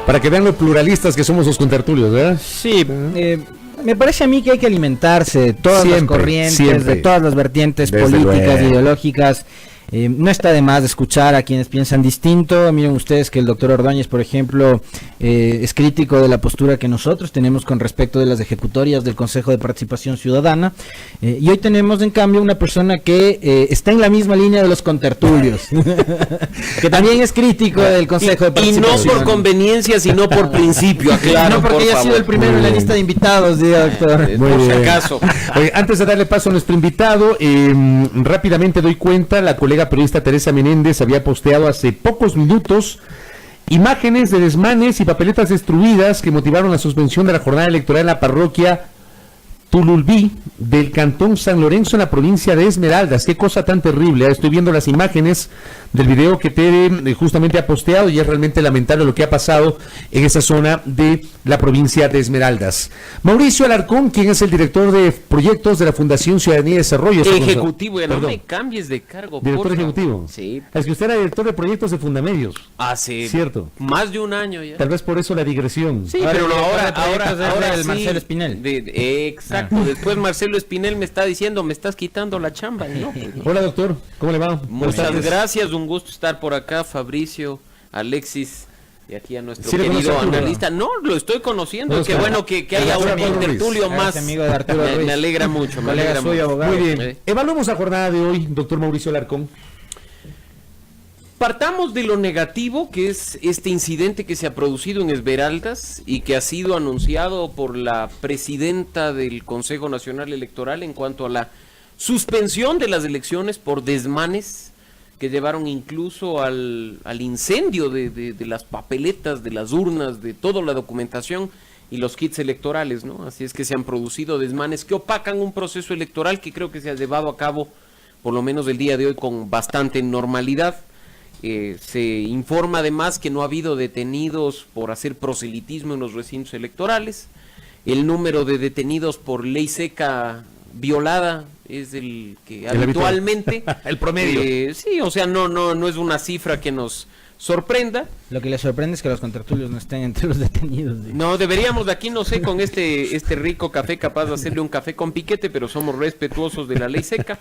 Para que vean lo pluralistas que somos los contertulios, ¿verdad? Sí, me parece a mí que hay que alimentarse de todas las corrientes, de todas las vertientes políticas, ideológicas. No está de más escuchar a quienes piensan distinto. Miren ustedes que el doctor Ordóñez, por ejemplo, es crítico de la postura que nosotros tenemos con respecto de las ejecutorias del Consejo de Participación Ciudadana, y hoy tenemos en cambio una persona que está en la misma línea de los contertulios, que también es crítico del Consejo de Participación. Y no por conveniencia, sino por principio, aclaro. No porque haya sido el primero en la lista de invitados, doctor. Por si acaso. Oye, antes de darle paso a nuestro invitado, rápidamente doy cuenta, la colega periodista Teresa Menéndez había posteado hace pocos minutos imágenes de desmanes y papeletas destruidas que motivaron la suspensión de la jornada electoral en la parroquia Tululbí del cantón San Lorenzo en la provincia de Esmeraldas. Qué cosa tan terrible. Estoy viendo las imágenes del video que Tere justamente ha posteado y es realmente lamentable lo que ha pasado en esa zona de la provincia de Esmeraldas. Mauricio Alarcón, quien es el director de proyectos de la Fundación Ciudadanía y Desarrollo. Ejecutivo, ya no me cambies de cargo. Director ejecutivo. Sí. Es que usted era director de proyectos de Fundamedios. Sí. Cierto. Más de un año ya. Tal vez por eso la digresión. Sí, pero ahora el sí, Marcelo Espinel. Exacto. Después Marcelo Espinel me está diciendo, me estás quitando la chamba. No, pues, no. Hola, doctor. ¿Cómo le va? Muchas gracias. Un gusto estar por acá, Fabricio, Alexis. Y aquí a nuestro ¿Sí querido analista. No, lo estoy conociendo. Qué bueno que haya un tertulio más. Amigo de Arturo Ruiz. Me alegra mucho. Me alegra mucho. Abogado. Muy bien. Evaluemos la jornada de hoy, doctor Mauricio Alarcón. Partamos de lo negativo, que es este incidente que se ha producido en Esmeraldas y que ha sido anunciado por la presidenta del Consejo Nacional Electoral en cuanto a la suspensión de las elecciones por desmanes que llevaron incluso al incendio de las papeletas, de las urnas, de toda la documentación y los kits electorales, ¿no? Así es que se han producido desmanes que opacan un proceso electoral que creo que se ha llevado a cabo, por lo menos el día de hoy, con bastante normalidad. Se informa además que no ha habido detenidos por hacer proselitismo en los recintos electorales. El número de detenidos por ley seca violada es el que habitualmente el promedio. Sí, o sea, no es una cifra que nos sorprenda. Lo que le sorprende es que los contertulios no estén entre los detenidos. No, deberíamos de aquí, no sé, con este rico café capaz de hacerle un café con piquete, pero somos respetuosos de la ley seca.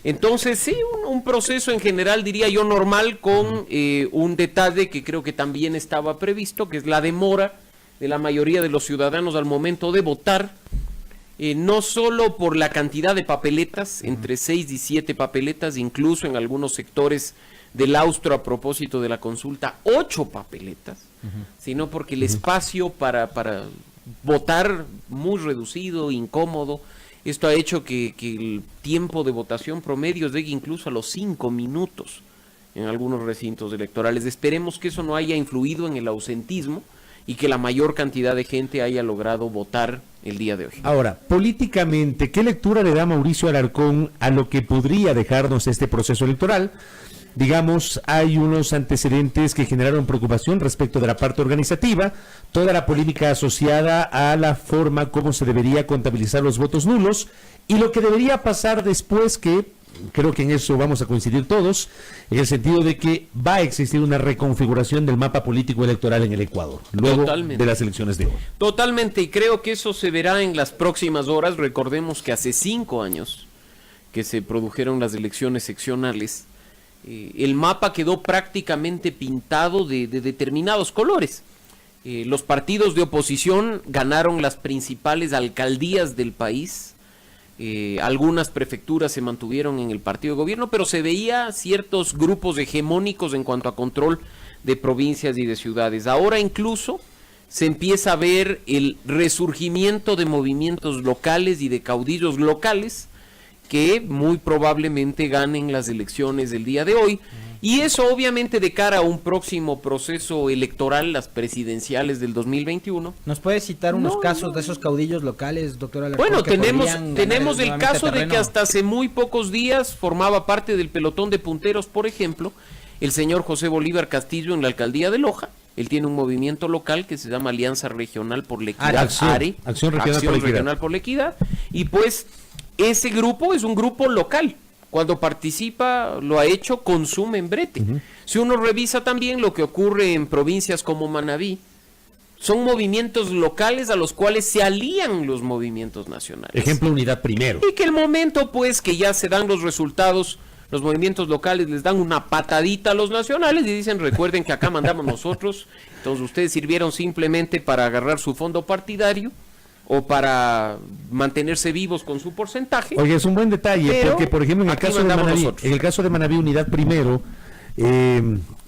Entonces, sí, un proceso en general, diría yo, normal, con un detalle que creo que también estaba previsto, que es la demora de la mayoría de los ciudadanos al momento de votar, no solo por la cantidad de papeletas, entre 6 y 7 papeletas, incluso en algunos sectores del austro a propósito de la consulta, 8 papeletas, sino porque el espacio para votar muy reducido, incómodo. Esto ha hecho que el tiempo de votación promedio llegue incluso a los 5 minutos en algunos recintos electorales. Esperemos que eso no haya influido en el ausentismo y que la mayor cantidad de gente haya logrado votar el día de hoy. Ahora, políticamente, ¿qué lectura le da Mauricio Alarcón a lo que podría dejarnos este proceso electoral? Digamos, hay unos antecedentes que generaron preocupación respecto de la parte organizativa, toda la polémica asociada a la forma como se debería contabilizar los votos nulos y lo que debería pasar después, que creo que en eso vamos a coincidir todos, en el sentido de que va a existir una reconfiguración del mapa político electoral en el Ecuador, luego de las elecciones de hoy. Totalmente, y creo que eso se verá en las próximas horas. Recordemos que hace 5 años que se produjeron las elecciones seccionales, el mapa quedó prácticamente pintado de determinados colores. Los partidos de oposición ganaron las principales alcaldías del país, algunas prefecturas se mantuvieron en el partido de gobierno, pero se veía ciertos grupos hegemónicos en cuanto a control de provincias y de ciudades. Ahora incluso se empieza a ver el resurgimiento de movimientos locales y de caudillos locales que muy probablemente ganen las elecciones del día de hoy, y eso obviamente de cara a un próximo proceso electoral, las presidenciales del 2021. ¿Nos puede citar unos casos de esos caudillos locales, doctora Alarcón? Bueno, tenemos el caso de que hasta hace muy pocos días formaba parte del pelotón de punteros, por ejemplo, el señor José Bolívar Castillo en la alcaldía de Loja. Él tiene un movimiento local que se llama Alianza Regional por la Equidad, Acción Regional por la Equidad, y pues ese grupo es un grupo local. Cuando participa, lo ha hecho con su membrete. Si uno revisa también lo que ocurre en provincias como Manabí, son movimientos locales a los cuales se alían los movimientos nacionales. Ejemplo, Unidad Primero. Y que el momento, pues, que ya se dan los resultados, los movimientos locales les dan una patadita a los nacionales y dicen, recuerden que acá mandamos nosotros, entonces ustedes sirvieron simplemente para agarrar su fondo partidario o para mantenerse vivos con su porcentaje. Oye, es un buen detalle, porque, por ejemplo, en el caso de Manaví, Unidad Primero,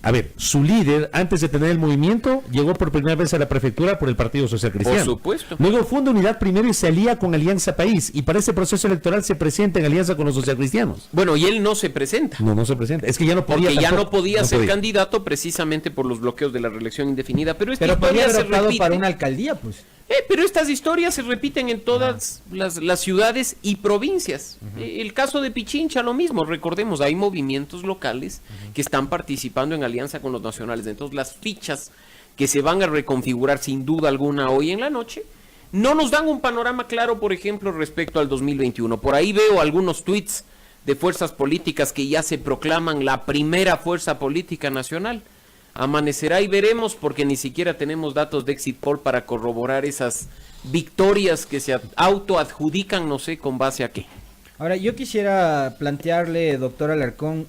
a ver, su líder, antes de tener el movimiento, llegó por primera vez a la prefectura por el Partido Social Cristiano. Por supuesto. Luego funda Unidad Primero y se alía con Alianza País, y para ese proceso electoral se presenta en alianza con los socialcristianos. Bueno, y él no se presenta. No se presenta. Es que ya no podía. Porque ya no podía ser candidato precisamente por los bloqueos de la reelección indefinida. Pero podía haber optado para una alcaldía, pues. Pero estas historias se repiten en todas las ciudades y provincias. El caso de Pichincha, lo mismo. Recordemos, hay movimientos locales que están participando en alianza con los nacionales. Entonces, las fichas que se van a reconfigurar sin duda alguna hoy en la noche no nos dan un panorama claro, por ejemplo, respecto al 2021. Por ahí veo algunos tweets de fuerzas políticas que ya se proclaman la primera fuerza política nacional. Amanecerá y veremos, porque ni siquiera tenemos datos de Exit Poll para corroborar esas victorias que se autoadjudican, no sé con base a qué. Ahora, yo quisiera plantearle, doctor Alarcón,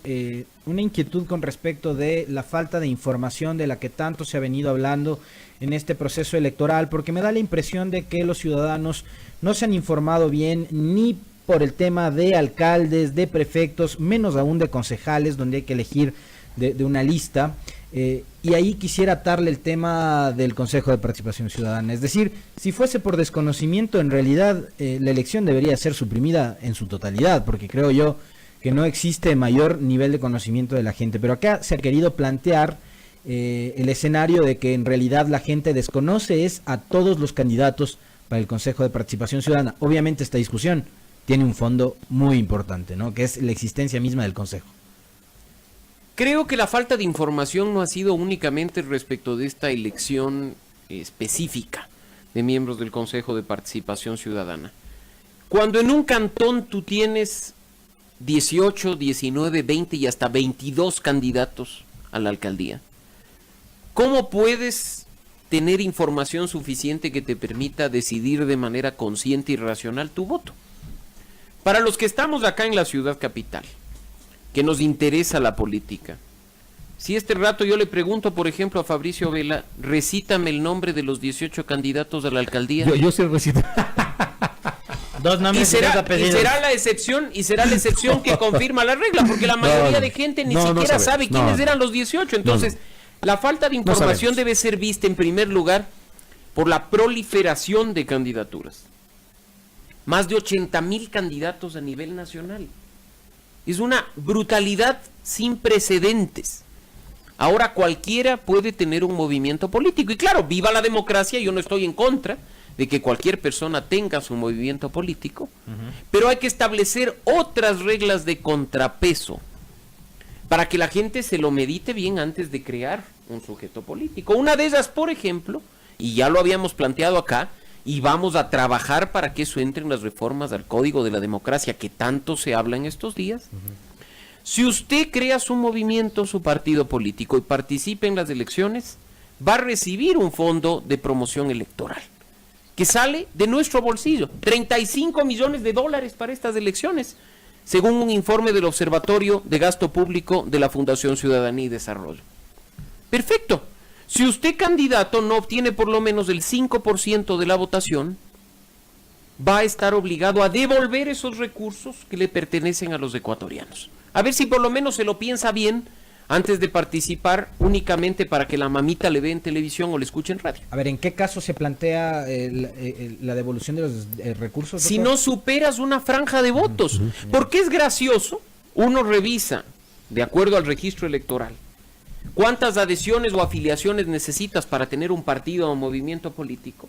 una inquietud con respecto de la falta de información de la que tanto se ha venido hablando en este proceso electoral, porque me da la impresión de que los ciudadanos no se han informado bien ni por el tema de alcaldes, de prefectos, menos aún de concejales, donde hay que elegir de una lista. Y ahí quisiera atarle el tema del Consejo de Participación Ciudadana. Es decir, si fuese por desconocimiento, en realidad la elección debería ser suprimida en su totalidad, porque creo yo que no existe mayor nivel de conocimiento de la gente. Pero acá se ha querido plantear el escenario de que en realidad la gente desconoce es a todos los candidatos para el Consejo de Participación Ciudadana. Obviamente esta discusión tiene un fondo muy importante, ¿no? Que es la existencia misma del Consejo. Creo que la falta de información no ha sido únicamente respecto de esta elección específica de miembros del Consejo de Participación Ciudadana. Cuando en un cantón tú tienes 18, 19, 20 y hasta 22 candidatos a la alcaldía, ¿cómo puedes tener información suficiente que te permita decidir de manera consciente y racional tu voto? Para los que estamos acá en la ciudad capital, que nos interesa la política, si este rato yo le pregunto, por ejemplo, a Fabricio Vela, recítame el nombre de los 18 candidatos a la alcaldía. Yo sé recitar. Dos nombres y será la excepción que confirma la regla, porque la mayoría de gente ni siquiera sabe quiénes eran los 18. Entonces, la falta de información debe ser vista en primer lugar por la proliferación de candidaturas. Más de 80,000 candidatos a nivel nacional. Es una brutalidad sin precedentes. Ahora cualquiera puede tener un movimiento político. Y claro, viva la democracia, yo no estoy en contra de que cualquier persona tenga su movimiento político, pero hay que establecer otras reglas de contrapeso para que la gente se lo medite bien antes de crear un sujeto político. Una de ellas, por ejemplo, y ya lo habíamos planteado acá, y vamos a trabajar para que eso entre en las reformas al Código de la Democracia que tanto se habla en estos días. Si usted crea su movimiento, su partido político y participa en las elecciones, va a recibir un fondo de promoción electoral que sale de nuestro bolsillo. $35 millones para estas elecciones, según un informe del Observatorio de Gasto Público de la Fundación Ciudadanía y Desarrollo. Perfecto. Si usted, candidato, no obtiene por lo menos el 5% de la votación, va a estar obligado a devolver esos recursos que le pertenecen a los ecuatorianos. A ver si por lo menos se lo piensa bien antes de participar únicamente para que la mamita le vea en televisión o le escuche en radio. A ver, ¿en qué caso se plantea la devolución de los recursos? Si no superas una franja de votos. Porque es gracioso, uno revisa, de acuerdo al registro electoral, cuántas adhesiones o afiliaciones necesitas para tener un partido o movimiento político.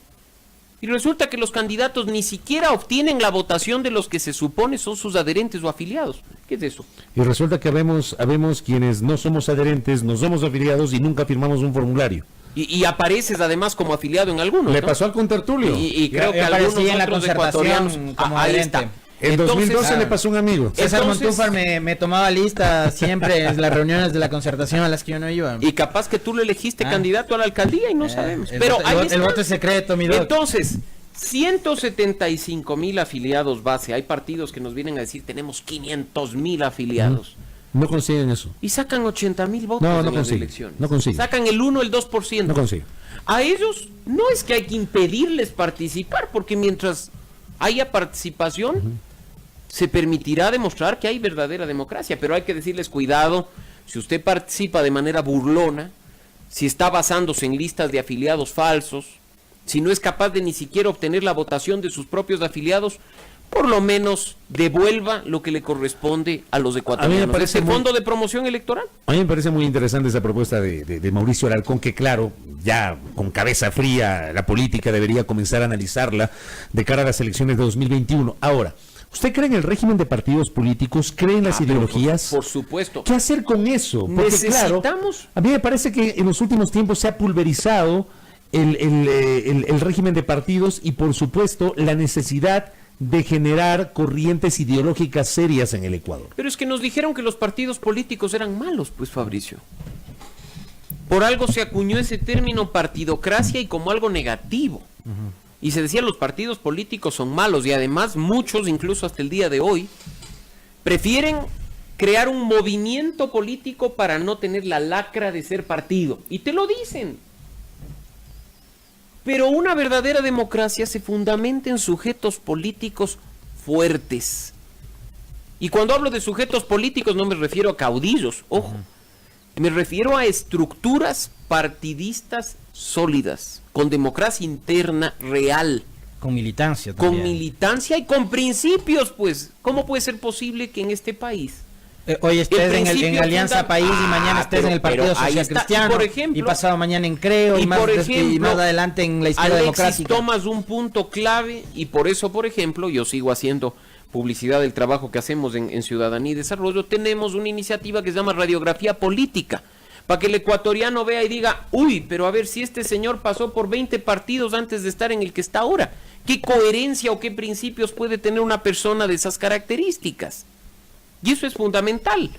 Y resulta que los candidatos ni siquiera obtienen la votación de los que se supone son sus adherentes o afiliados. ¿Qué es eso? Y resulta que habemos quienes no somos adherentes, no somos afiliados y nunca firmamos un formulario. Y apareces además como afiliado en algunos. Le pasó al contertulio. Y creo que algunos en la otros ecuatorianos. como ahí adherente. está. En 2012 le pasó a un amigo. César Montúfar me tomaba lista siempre en las reuniones de la concertación a las que yo no iba. Y capaz que tú lo elegiste candidato a la alcaldía y no sabemos. Pero el voto es secreto, mi doc. Entonces, 175,000 afiliados base. Hay partidos que nos vienen a decir tenemos 500,000 afiliados. No consiguen eso. Y sacan 80,000 votos en las elecciones. No consiguen. Sacan el 1, el 2%. No consiguen. A ellos no es que hay que impedirles participar, porque mientras haya participación, se permitirá demostrar que hay verdadera democracia, pero hay que decirles cuidado, si usted participa de manera burlona, si está basándose en listas de afiliados falsos, si no es capaz de ni siquiera obtener la votación de sus propios afiliados, por lo menos devuelva lo que le corresponde a los ecuatorianos. A mí me parece fondo de promoción electoral. A mí me parece muy interesante esa propuesta de Mauricio Alarcón, que claro, ya con cabeza fría la política debería comenzar a analizarla de cara a las elecciones de 2021. Ahora, ¿usted cree en el régimen de partidos políticos? ¿Cree en las ideologías? Por supuesto. ¿Qué hacer con eso? Porque necesitamos... claro, a mí me parece que en los últimos tiempos se ha pulverizado el régimen de partidos y por supuesto la necesidad de generar corrientes ideológicas serias en el Ecuador. Pero es que nos dijeron que los partidos políticos eran malos, pues, Fabricio. Por algo se acuñó ese término partidocracia y como algo negativo. Y se decía los partidos políticos son malos y además muchos, incluso hasta el día de hoy, prefieren crear un movimiento político para no tener la lacra de ser partido. Y te lo dicen. Pero una verdadera democracia se fundamenta en sujetos políticos fuertes. Y cuando hablo de sujetos políticos no me refiero a caudillos, ojo. Me refiero a estructuras partidistas sólidas, con democracia interna real. Con militancia también. Con militancia y con principios, pues. ¿Cómo puede ser posible que en este país... hoy estés en Alianza País y mañana estés en el Partido Social Cristiano, por ejemplo, y pasado mañana en Creo y más adelante en la Izquierda Democrática? Tomas un punto clave y por eso, por ejemplo, yo sigo haciendo publicidad del trabajo que hacemos en Ciudadanía y Desarrollo. Tenemos una iniciativa que se llama Radiografía Política, para que el ecuatoriano vea y diga, uy, pero a ver si este señor pasó por 20 partidos antes de estar en el que está ahora. ¿Qué coherencia o qué principios puede tener una persona de esas características? Y eso es fundamental.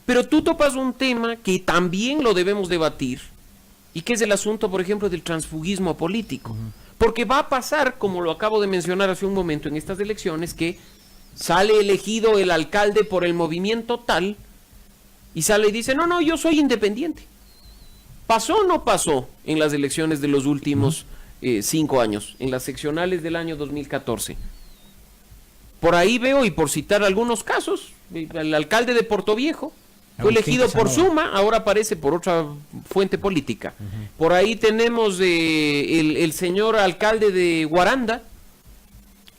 Pero tú topas un tema que también lo debemos debatir, y que es el asunto, por ejemplo, del transfugismo político. Porque va a pasar, como lo acabo de mencionar hace un momento en estas elecciones, que sale elegido el alcalde por el movimiento tal, y sale y dice, no, yo soy independiente. ¿Pasó o no pasó en las elecciones de los últimos 5 años, en las seccionales del año 2014? Por ahí veo, y por citar algunos casos, el alcalde de Portoviejo fue elegido por Suma, ahora aparece por otra fuente política. Por ahí tenemos el señor alcalde de Guaranda,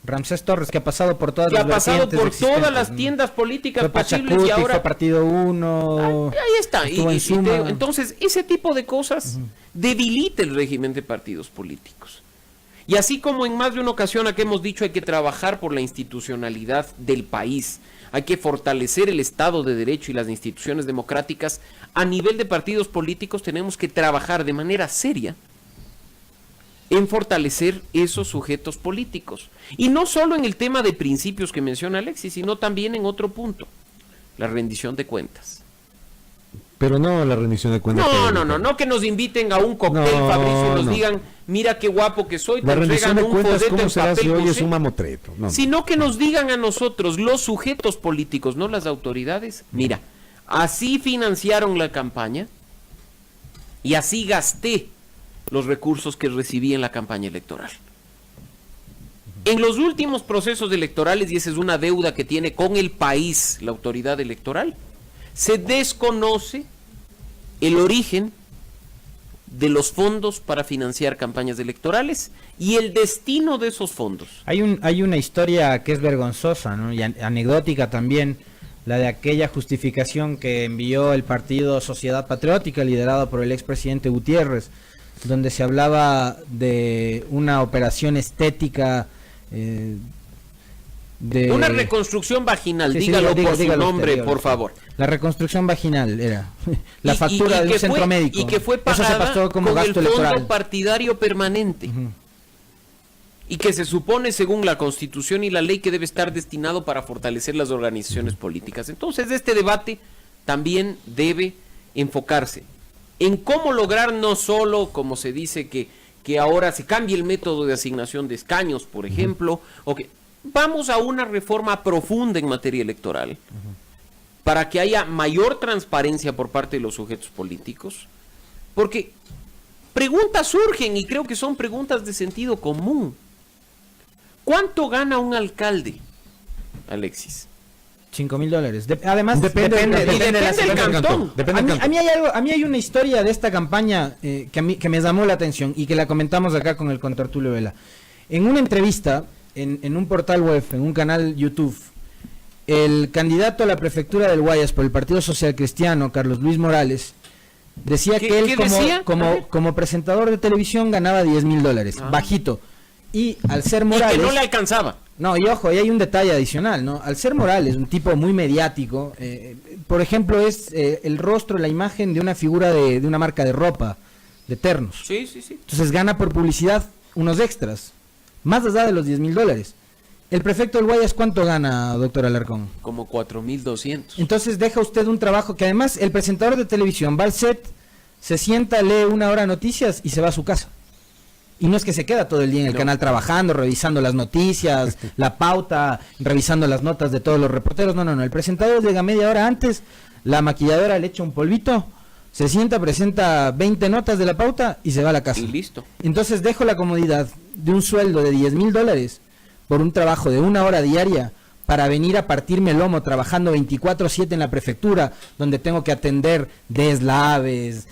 Ramsés Torres, que ha pasado por todas las tiendas políticas posibles y ahora fue Partido 1. Ahí está. Entonces, ese tipo de cosas debilita el régimen de partidos políticos. Y así como en más de una ocasión aquí hemos dicho, hay que trabajar por la institucionalidad del país, hay que fortalecer el Estado de Derecho y las instituciones democráticas. A nivel de partidos políticos tenemos que trabajar de manera seria en fortalecer esos sujetos políticos. Y no solo en el tema de principios que menciona Alexis, sino también en otro punto, la rendición de cuentas. Pero no la rendición de cuentas. No que nos inviten a un cóctel, Fabricio, y nos digan, mira qué guapo que soy, la rendición de cuentas, ¿cómo será si hoy es un mamotreto? Sino que nos digan a nosotros, los sujetos políticos, no las autoridades, mira, así financiaron la campaña y así gasté los recursos que recibí en la campaña electoral. En los últimos procesos electorales, y esa es una deuda que tiene con el país la autoridad electoral, se desconoce el origen de los fondos para financiar campañas electorales y el destino de esos fondos. Hay una historia que es vergonzosa, ¿no? Y anecdótica también, la de aquella justificación que envió el partido Sociedad Patriótica, liderado por el expresidente Gutiérrez, donde se hablaba de una operación estética de una reconstrucción vaginal, dígalo por su nombre, por favor. La reconstrucción vaginal era la factura de un centro médico. Y que fue pagada con el fondo partidario permanente. y que se supone, según la Constitución y la ley, que debe estar destinado para fortalecer las organizaciones políticas. Entonces, este debate también debe enfocarse en cómo lograr no solo, como se dice, que ahora se cambie el método de asignación de escaños, por ejemplo, o que vamos a una reforma profunda en materia electoral, para que haya mayor transparencia por parte de los sujetos políticos, porque preguntas surgen y creo que son preguntas de sentido común. ¿Cuánto gana un alcalde, Alexis? $5,000. Además, depende del cantón. A mí hay una historia de esta campaña que me llamó la atención y que la comentamos acá con el contertulio Vela. En una entrevista, en un portal web, en un canal YouTube, el candidato a la prefectura del Guayas por el Partido Social Cristiano, Carlos Luis Morales, decía que él como presentador de televisión ganaba $10,000, bajito. Y al ser Morales... Y que no le alcanzaba. No, y ojo, ahí hay un detalle adicional, ¿no? Al ser Morales, un tipo muy mediático, por ejemplo, es el rostro, la imagen de una figura de una marca de ropa, de ternos. Sí. Entonces gana por publicidad unos extras, más allá de los $10,000. ¿El prefecto del Guayas cuánto gana, doctor Alarcón? Como 4,200. Entonces deja usted un trabajo que además el presentador de televisión va al set, se sienta, lee 1 hora noticias y se va a su casa. Y no es que se queda todo el día en el canal trabajando, revisando las noticias, la pauta, revisando las notas de todos los reporteros. No. El presentador llega media hora antes, la maquilladora le echa un polvito, se sienta, presenta 20 notas de la pauta y se va a la casa. Y listo. Entonces dejo la comodidad de un sueldo de $10,000 por un trabajo de 1 hora diaria para venir a partirme el lomo trabajando 24/7 en la prefectura, donde tengo que atender deslaves,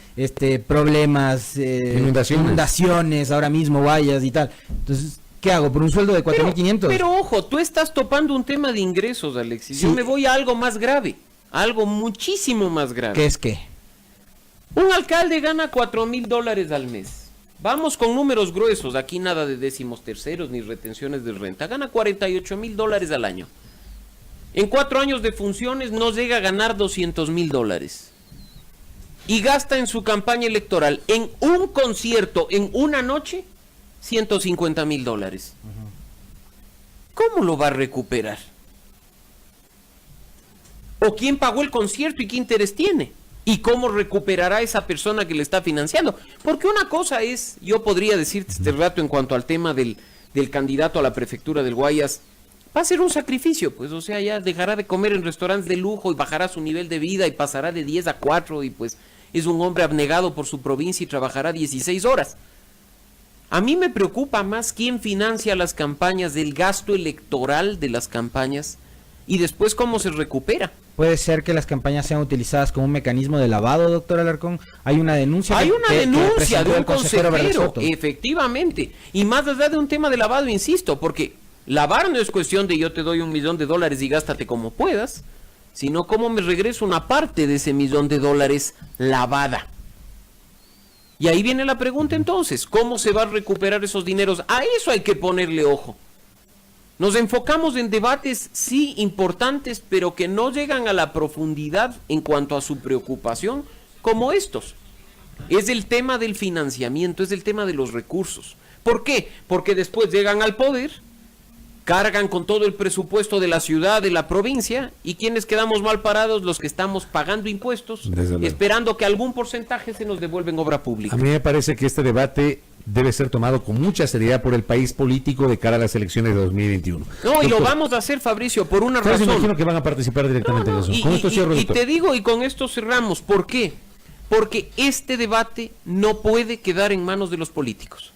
problemas, inundaciones, ahora mismo Guayas y tal. Entonces, ¿qué hago? ¿Por un sueldo de 4,500? Pero ojo, tú estás topando un tema de ingresos, Alexis. Sí. Yo me voy a algo más grave, algo muchísimo más grave. ¿Qué es qué? Un alcalde gana $4,000 al mes. Vamos con números gruesos, aquí nada de 13º ni retenciones de renta. Gana $48,000 al año. En 4 años de funciones no llega a ganar $200,000. Y gasta en su campaña electoral, en un concierto, en una noche, $150,000. ¿Cómo lo va a recuperar? ¿O quién pagó el concierto y qué interés tiene? ¿Y cómo recuperará esa persona que le está financiando? Porque una cosa es, yo podría decirte este rato en cuanto al tema del candidato a la prefectura del Guayas, va a ser un sacrificio, pues, o sea, ya dejará de comer en restaurantes de lujo y bajará su nivel de vida y pasará de 10 a 4 y pues es un hombre abnegado por su provincia y trabajará 16 horas. A mí me preocupa más quién financia las campañas, del gasto electoral de las campañas y después cómo se recupera. ¿Puede ser que las campañas sean utilizadas como un mecanismo de lavado, doctor Alarcón? Hay una denuncia. Hay una denuncia de un consejero, efectivamente. Y más allá de un tema de lavado, insisto, porque lavar no es cuestión de yo te doy $1,000,000 y gástate como puedas, sino cómo me regreso una parte de ese $1,000,000 lavada. Y ahí viene la pregunta entonces, ¿cómo se va a recuperar esos dineros? A eso hay que ponerle ojo. Nos enfocamos en debates, sí, importantes, pero que no llegan a la profundidad en cuanto a su preocupación, como estos. Es el tema del financiamiento, es el tema de los recursos. ¿Por qué? Porque después llegan al poder, cargan con todo el presupuesto de la ciudad, de la provincia, y quienes quedamos mal parados, los que estamos pagando impuestos, esperando que algún porcentaje se nos devuelva en obra pública. A mí me parece que este debate debe ser tomado con mucha seriedad por el país político de cara a las elecciones de 2021. No, doctor, y lo vamos a hacer, Fabricio, por una razón. Me imagino que van a participar directamente en eso. Con esto cierro, y te digo, y con esto cerramos, ¿por qué? Porque este debate no puede quedar en manos de los políticos.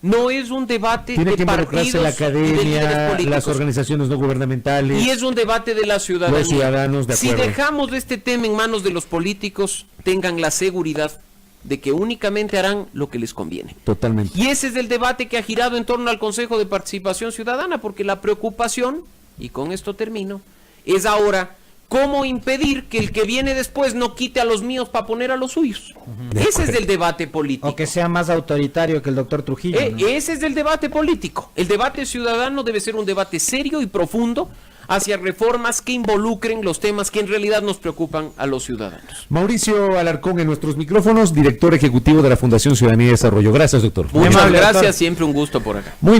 No es un debate Tiene de que involucrarse la academia, las organizaciones no gubernamentales. Y es un debate de la ciudadanía. Los ciudadanos, de acuerdo. Si dejamos este tema en manos de los políticos, tengan la seguridad de que únicamente harán lo que les conviene. Totalmente. Y ese es el debate que ha girado en torno al Consejo de Participación Ciudadana, porque la preocupación, y con esto termino, es ahora cómo impedir que el que viene después no quite a los míos para poner a los suyos. Ese es el debate político. O que sea más autoritario que el doctor Trujillo, ¿no? Ese es el debate político. El debate ciudadano debe ser un debate serio y profundo hacia reformas que involucren los temas que en realidad nos preocupan a los ciudadanos. Mauricio Alarcón en nuestros micrófonos, director ejecutivo de la Fundación Ciudadanía y Desarrollo. Gracias, doctor. Muchas gracias, doctor. Siempre un gusto por acá. Muy